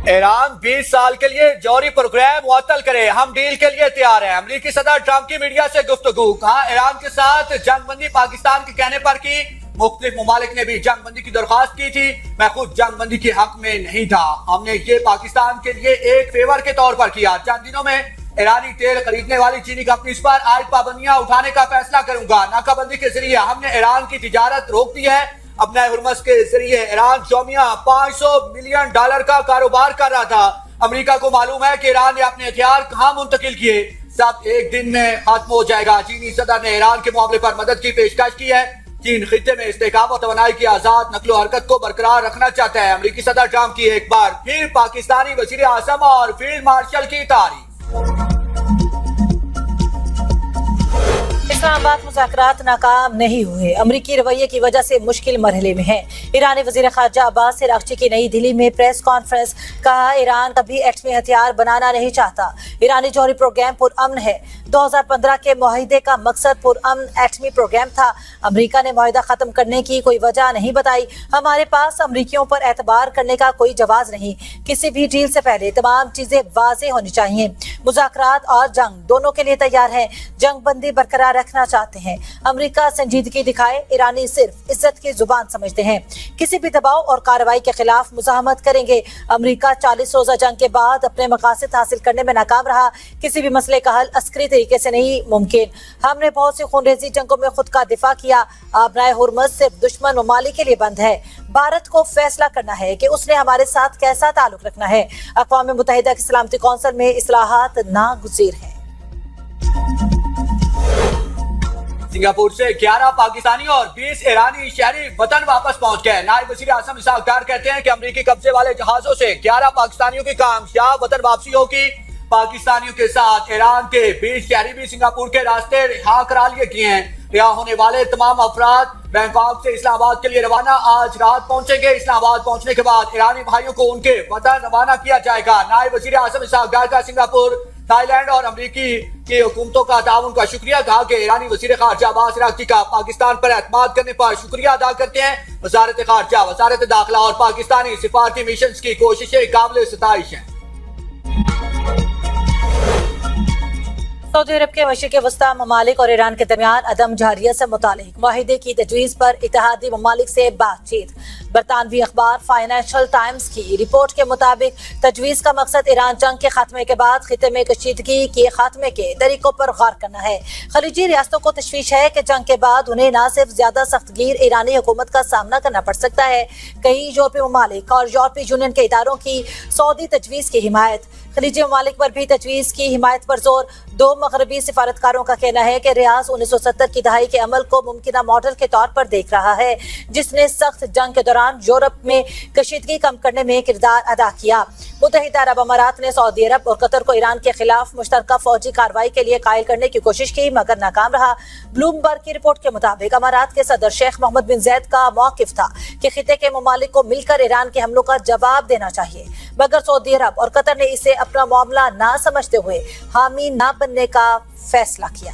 ایران 20 سال کے لیے جوہری پروگرام معطل کرے، ہم ڈیل کے لیے تیار ہیں۔ امریکی صدر ٹرمپ کی میڈیا سے گفتگو، کہا ایران کے ساتھ جنگ بندی پاکستان کے کہنے پر کی، مختلف ممالک نے بھی جنگ بندی کی درخواست کی تھی، میں خود جنگ بندی کے حق میں نہیں تھا، ہم نے یہ پاکستان کے لیے ایک فیور کے طور پر کیا۔ چند دنوں میں ایرانی تیل خریدنے والی چینی کمپنیز پر عائد پابندیاں اٹھانے کا فیصلہ کروں گا۔ ناکہ بندی کے ذریعے ہم نے ایران کی تجارت روک دی ہے۔ اپنا ہرمز کے ذریعے ایران یومیہ $500 ملین کا کاروبار کر رہا تھا۔ امریکہ کو معلوم ہے کہ ایران نے اپنے ہتھیار کہاں منتقل کیے، سب ایک دن میں ختم ہو جائے گا۔ چینی صدر نے ایران کے معاملے پر مدد کی پیشکش کی ہے۔ چین خطے میں استحکام و توانائی کی آزاد نقل و حرکت کو برقرار رکھنا چاہتا ہے۔ امریکی صدر ٹرمپ کی ایک بار پھر پاکستانی وزیر اعظم اور فیلڈ مارشل کی تعریف۔ اسلام آباد مذاکرات ناکام نہیں ہوئے، امریکی رویے کی وجہ سے مشکل مرحلے میں ہیں۔ ایرانی وزیر خارجہ عباس اراغچی کی نئی دہلی میں پریس کانفرنس، کہا ایران کبھی ایٹمی ہتھیار بنانا نہیں چاہتا، ایرانی جوہری پروگرام پرامن ہے۔ 2015 کے معاہدے کا مقصد پرامن ایٹمی پروگرام تھا۔ امریکہ نے معاہدہ ختم کرنے کی کوئی وجہ نہیں بتائی۔ ہمارے پاس امریکیوں پر اعتبار کرنے کا کوئی جواز نہیں۔ کسی بھی ڈیل سے پہلے تمام چیزیں واضح ہونی چاہیے۔ مذاکرات اور جنگ دونوں کے لیے تیار ہیں، جنگ بندی برقرار رکھنا چاہتے ہیں۔ امریکہ سنجیدگی دکھائے، ایرانی صرف عزت کی زبان سمجھتے ہیں، کسی بھی دباؤ اور کارروائی کے خلاف مزاحمت کریں گے۔ امریکہ 40 روزہ جنگ کے بعد اپنے مقاصد حاصل کرنے میں ناکام رہا، کسی بھی مسئلے کا حل عسکری طریقے سے نہیں ممکن۔ ہم نے بہت سی خونریزی جنگوں میں خود کا دفاع کیا، آبنائے ہرمز صرف دشمن ممالک کے لیے بند ہے۔ بھارت کو فیصلہ کرنا ہے کہ اس نے ہمارے ساتھ کیسا تعلق رکھنا ہے۔ اقوام متحدہ کی سلامتی کونسل میں اصلاحات ناگزیر ہیں۔ سنگاپور سے 11 پاکستانی اور 20 ایرانی شہری وطن واپس پہنچ گئے۔ نائب وزیر اعظم اسحاق ڈار کہتے ہیں کہ امریکی قبضے والے جہازوں سے 11 پاکستانیوں کی کامیاب وطن واپسی ہوگی۔ پاکستانیوں کے ساتھ ایران کے 20 شہری بھی سنگاپور کے راستے رہا کرا لیے گئے ہیں۔ رہا ہونے والے تمام افراد بینکاک سے اسلام آباد کے لیے روانہ آج رات پہنچیں گے۔ اسلام آباد پہنچنے کے بعد ایرانی بھائیوں کو ان کے وطن روانہ کیا جائے گا۔ نائب وزیر اعظم اسحاق ڈار کا سنگاپور، تھائی لینڈ اور امریکی کی حکومتوں کا تعاون کا شکریہ، کہا کہ ایرانی وزیر خارجہ عباس اراغچی کا پاکستان پر اعتماد کرنے پر شکریہ ادا کرتے ہیں۔ وزارت خارجہ، وزارت داخلہ اور پاکستانی سفارتی مشنز کی کوششیں قابل ستائش ہیں۔ سعودی عرب کے مشرق وسطی ممالک اور ایران کے درمیان عدم جارحیت سے متعلق معاہدے کی تجویز پر اتحادی ممالک سے بات چیت۔ برطانوی اخبار فائنینشل ٹائمز کی رپورٹ کے مطابق تجویز کا مقصد ایران جنگ کے خاتمے کے بعد خطے میں کشیدگی کے خاتمے کے طریقوں پر غور کرنا ہے۔ خلیجی ریاستوں کو تشویش ہے کہ جنگ کے بعد انہیں نہ صرف زیادہ سخت گیر ایرانی حکومت کا سامنا کرنا پڑ سکتا ہے، کئی یورپی ممالک اور یورپی یونین کے اداروں کی سعودی تجویز کی حمایت، خلیجی ممالک پر بھی تجویز کی حمایت پر زور۔ 2 مغربی سفارتکاروں کا کہنا ہے کہ ریاض 1970 کی دہائی کے عمل کو ممکنہ ماڈل کے طور پر دیکھ رہا ہے، جس نے سخت جنگ کے دوران یورپ میں کشیدگی کم کرنے میں کردار ادا کیا۔ متحدہ عرب امارات نے سعودی عرب اور قطر کو ایران کے خلاف مشترکہ فوجی کارروائی کے لیے قائل کرنے کی کوشش کی، مگر ناکام رہا۔ بلومبرگ کی رپورٹ کے مطابق امارات کے صدر شیخ محمد بن زید کا موقف تھا کہ خطے کے ممالک کو مل کر ایران کے حملوں کا جواب دینا چاہیے، مگر سعودی عرب اور قطر نے اسے اپنا معاملہ نہ سمجھتے ہوئے حامی نہ بننے کا فیصلہ کیا۔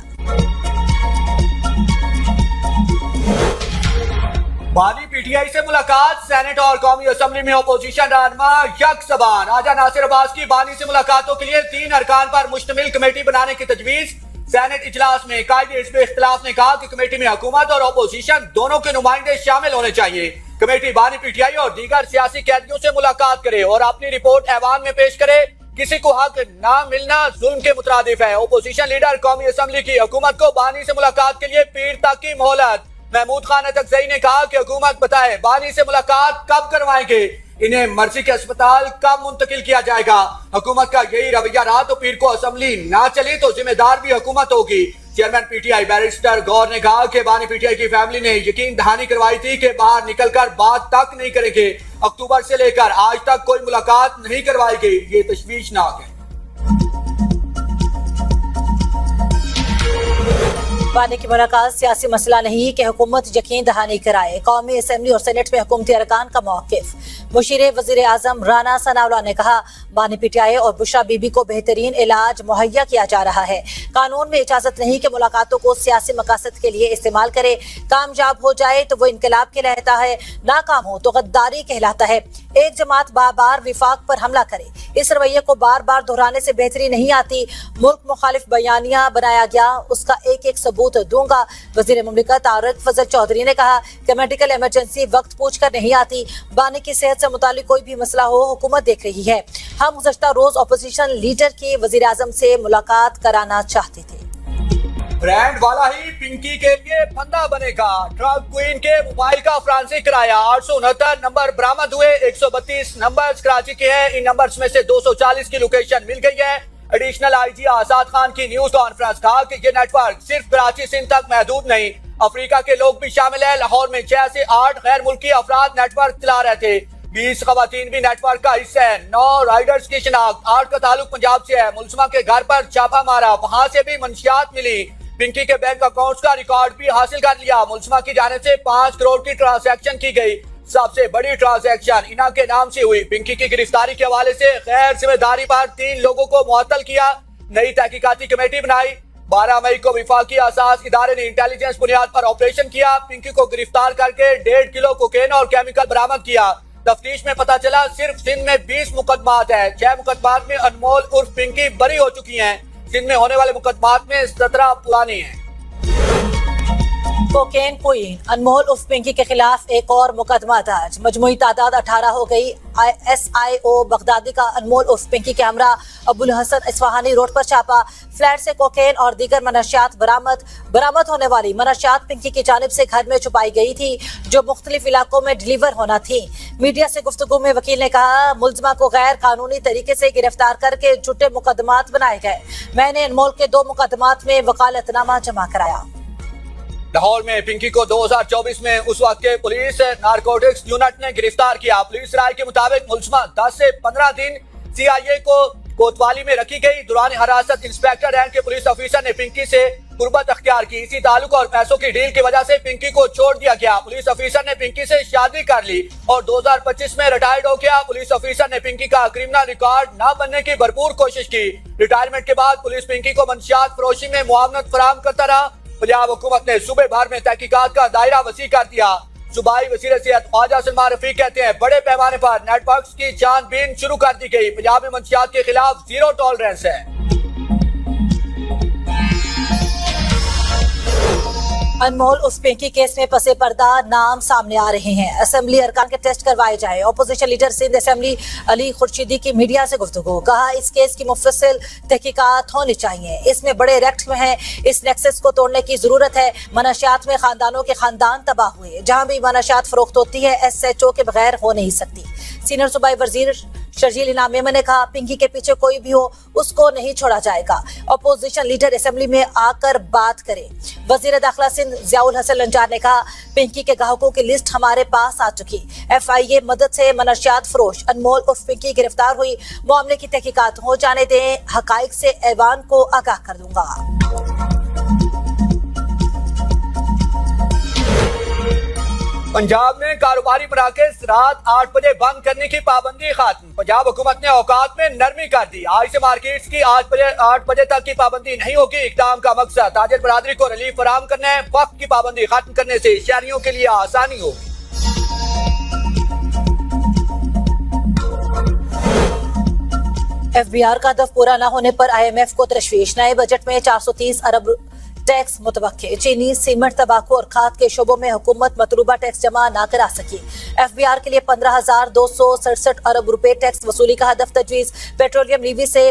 بانی پی ٹی آئی سے ملاقات، سینٹ اور قومی اسمبلی میں اپوزیشن رہنما یک زبان۔ راجہ ناصر عباس کی بانی سے ملاقاتوں کے لیے 3 ارکان پر مشتمل کمیٹی بنانے کی تجویز۔ سینٹ اجلاس میں قائد حزب اختلاف نے کہا کہ کمیٹی میں حکومت اور اپوزیشن دونوں کے نمائندے شامل ہونے چاہیے۔ کمیٹی بانی پی ٹی آئی اور دیگر سیاسی قیدیوں سے ملاقات کرے اور اپنی رپورٹ ایوان میں پیش کرے۔ کسی کو حق نہ ملنا ظلم کے مترادف ہے۔ اپوزیشن لیڈر قومی اسمبلی کی حکومت کو بانی سے ملاقات کے لیے پیر تک کی مہلت۔ محمود خان اطقزئی نے کہا کہ حکومت بتائے بانی سے ملاقات کب کروائیں گے، انہیں مرضی کے اسپتال کب منتقل کیا جائے گا۔ حکومت کا یہی رویہ رہا تو پیر کو اسمبلی نہ چلی تو ذمہ دار بھی حکومت ہوگی۔ Chairman P T I barrister گور نے کہا کہ بانی پی ٹی آئی کی فیملی نے یقین دہانی کروائی تھی کہ باہر نکل کر بات تک نہیں کریں گے۔ اکتوبر سے لے کر آج تک کوئی ملاقات نہیں کروائی گئی، یہ تشویشناک ہے۔ बानी की मुलाकात सियासी मसला नहीं कि हुकूमत यकीन दहानी कराए। कौमी असम्बली और सेनेट में हुकूमती अरकान का मौक़िफ़। मुशीर वज़ीर आज़म राना सनाउल्लाह ने कहा, बानी पीटीआई और बुशरा बीबी को बेहतरीन इलाज मुहैया किया जा रहा है। कानून में इजाज़त नहीं कि मुलाकातों को सियासी मकासद के लिए इस्तेमाल करे। कामयाब हो जाए तो वो इनकलाब कहलाता है, नाकाम हो तो गद्दारी कहलाता है। एक जमात बार बार विफाक पर हमला करे, इस रवैये को बार बार दोहराने से बेहतरी नहीं आती। मुल्क मुखालिफ बयानिया बनाया गया, उसका एक एक सबूत दूंगा। वजीर मुमलिकत आरिफ फजल चौधरी ने कहा कि मेडिकल इमरजेंसी वक्त पूछ कर नहीं आती। बानी की सेहत से मुतालिक कोई भी मसला हो, हुकूमत देख रही है। हम गुज़श्ता रोज अपोजिशन लीडर की वजीर आजम से मुलाकात कराना चाहते थे। ब्रांड वाला ही पिंकी के लिए फंदा बनेगा। ड्रग क्वीन के मोबाइल का फ्रांसिक कराया। 869 नंबर बरामद हुए, 132 नंबर कराची के हैं। इन नंबर्स में से 240 की लोकेशन मिल गई है। एडिशनल आईजी आजाद खान की न्यूज कॉन्फ्रेंस कहा कि ये नेटवर्क सिर्फ कराची सिंध तक महदूद नहीं, अफ्रीका के लोग भी शामिल है। लाहौर में 6 से 8 गैर मुल्की अफराद नेटवर्क चला रहे थे। 20 खवातीन भी नेटवर्क का हिस्सा है। 9 राइडर्स की शिनाख्त। 8 का ताल्लुक पंजाब से है। मुलजमा के घर पर छापा मारा, वहां से भी मंशियात मिली। पिंकी के बैंक अकाउंट्स का रिकॉर्ड भी हासिल कर लिया। मुलजमा की जाने से 5 करोड़ की ट्रांजैक्शन की गई। सबसे बड़ी ट्रांजैक्शन इना के नाम से हुई। पिंकी की गिरफ्तारी के हवाले से गैर जिम्मेदारी पर 3 लोगों को मुअत्तल किया। नई तहकीकाती कमेटी बनाई। 12 मई को विफाकी असास इदारे ने इंटेलिजेंस बुनियाद पर ऑपरेशन किया। पिंकी को गिरफ्तार करके 1.5 किलो कोकेन और केमिकल बरामद किया। तफ्तीश में पता चला सिर्फ सिंध में 20 मुकदमात है। 6 मुकदमात में अनमोल उर्फ पिंकी बरी हो चुकी हैं। सिंध में होने वाले मुकदमात में 17 पुरानी हैं। कोकेन क्वीन अनमोल उर्फ पिंकी के खिलाफ एक और मुकदमा दर्ज। मजमूई तादाद 18 हो गई। SIO बगदादी का अनमोल उर्फ पिंकी के हमरा अबुल हसन इस्फहानी रोड पर छापा। फ्लैट से कोकेन और दीगर मनशियात बरामद होने वाली मनशियात पिंकी की जानिब से घर में छुपाई गई थी, जो मुख्तलिफ इलाकों में डिलीवर होना थी। मीडिया से गुफ्तगू में वकील ने कहा, मुलजमा को गैर कानूनी तरीके से गिरफ्तार करके झूठे मुकदमात बनाए गए। मैंने अनमोल के 2 मुकदमात में वकालतनामा जमा कराया। लाहौर में पिंकी को 2024 में उस वक्त के पुलिस नारकोटिक्स यूनिट ने गिरफ्तार किया। पुलिस राय के मुताबिक मुलजमा 10 से 15 दिन CIA को कोतवाली में रखी गई। दौरान हिरासत इंस्पेक्टर रैंक के पुलिस ऑफिसर ने पिंकी से कुर्बत अख्तियार की। इसी ताल्लुक और पैसों की डील की वजह से पिंकी को छोड़ दिया गया। पुलिस ऑफिसर ने पिंकी से शादी कर ली और 2025 में रिटायर्ड हो गया। पुलिस ऑफिसर ने पिंकी का क्रिमिनल रिकॉर्ड न बनने की भरपूर कोशिश की। रिटायरमेंट के बाद पुलिस पिंकी को मंशियात फरोशी में मुआवनत फराहम करता रहा। पंजाब हुकूमत ने सूबे भर में तहकीकात का दायरा वसी कर दिया। सूबाई वज़ीर सेहत ख्वाजा सलमान रफीक कहते हैं, बड़े पैमाने पर नेटवर्क्स की छानबीन शुरू कर दी गई। पंजाब में मंशियात के खिलाफ 0 टॉलरेंस है। अनमोल उस पिंकी केस में पसे पर्दा नाम सामने आ रहे हैं। असेंबली अरकान के टेस्ट करवाए जाए। Opposition leader Sindh assembly Ali Khurshidi की मीडिया से गुफ्तगू। कहा, इस केस की मुफस्सिल तहकीकात होनी चाहिए। इसमें बड़े रेक्ट में है, इस नेक्सस को तोड़ने की जरूरत है। मनशियात में खानदानों के खानदान तबाह हुए। जहाँ भी मनशियात फरोख्त होती है SHO के बगैर हो नहीं सकती। सीनियर सूबाई वजीर शर्जील इनाम मेमन ने कहा, पिंकी के पीछे कोई भी हो उसको नहीं छोड़ा जाएगा। अपोजिशन लीडर असेंबली में आकर बात करे। वजीर दाखिला सिंध ज़ियाउल हसन लंजार ने कहा, पिंकी के ग्राहकों की लिस्ट हमारे पास आ चुकी। FIA मदद से मनशियात फरोश अनमोल उर्फ पिंकी गिरफ्तार हुई। मामले की तहकीकात हो जाने दें, हकाइक से ऐवान को आगाह कर दूंगा। पंजाब में कारोबारी मराकज़ रात 8 बजे बंद करने की पाबंदी खत्म। पंजाब हुकूमत ने औकात में नरमी कर दी। आज से मार्केट्स की 8 बजे तक की पाबंदी नहीं होगी। इक़दाम का मकसद ताजिर बरादरी को रिलीफ फराहम करना है। वक्त की पाबंदी खत्म करने से शहरियों के लिए आसानी होगी। FBR का हदफ पूरा न होने पर IMF को तशवीश। नए बजट में 430 अरब टैक्स मुतवक्के। चीनी, सीमेंट, तंबाकू और खाद के शोबों में हुकूमत मतलूबा टैक्स जमा न करा सकी। FBR के लिए 15,267 अरब रुपए टैक्स वसूली का हदफ तजवीज़। पेट्रोलियम लीवी से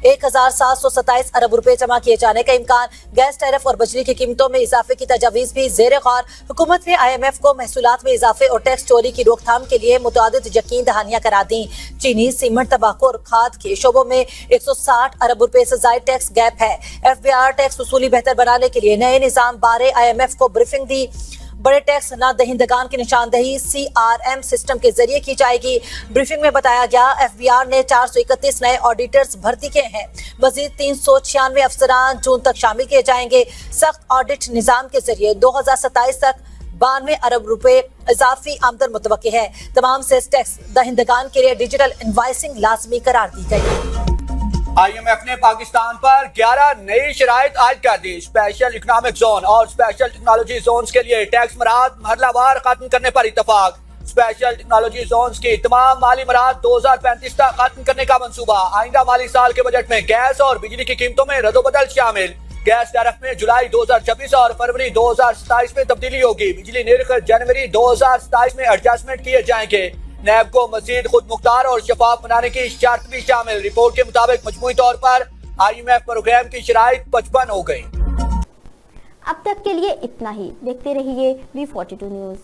1,727 अरब रुपए जमा किए जाने का इम्कान। गैस टैरिफ और बिजली की कीमतों में इजाफे की तजावीज़ भी ज़ेर गौर। हुकूमत ने IMF को महसूलात में इजाफे और टैक्स चोरी की रोकथाम के लिए मुतअद्दिद यकीन दहानियां करा दी। चीनी, सीमेंट, तंबाकू और खाद के शोबों में 160 अरब रुपए से ज़ायद टैक्स गैप है। FBR टैक्स वसूली बेहतर बनाने के लिए नए निजाम बारे IMF को ब्रीफिंग दी। बड़े टैक्स न दहिंदगान की निशानदही CRM सिस्टम के जरिए की जाएगी। ब्रीफिंग में बताया गया FBR ने 431 नए ऑडिटर्स भर्ती किए हैं। मजीद 396 अफसरान जून तक शामिल किए जाएंगे। सख्त ऑडिट निजाम के जरिए 2027 तक 92 अरब रुपए इजाफी आमदन मुतवक्की है। तमाम सेस टैक्स दहिंदगान के लिए डिजिटल इनवाइसिंग लाजमी करार दी गई। IMF ने पाकिस्तान पर 11 नई शराइत आयद कर दी। स्पेशल इकोनॉमिक जोन और स्पेशल टेक्नोलॉजी जोन्स के लिए टैक्स मराहत मरहलावार खत्म करने पर इत्तफाक। स्पेशल टेक्नोलॉजी जोन्स की तमाम माली मराहत 2035 तक खत्म करने का मंसूबा। आइंदा माली साल के बजट में गैस और बिजली की कीमतों में रद्दोबदल शामिल। गैस टैरिफ में जुलाई 2026 और फरवरी 2027 में तब्दीली होगी। बिजली निर्ख जनवरी 2027 में एडजस्टमेंट किए जाएंगे। नैब को मजीद खुद मुख्तार और शफाफ बनाने की शर्त भी शामिल। रिपोर्ट के मुताबिक मजमूई तौर पर IMF प्रोग्राम की शराइत 55 हो गई। अब तक के लिए इतना ही। देखते रहिए V42 न्यूज़।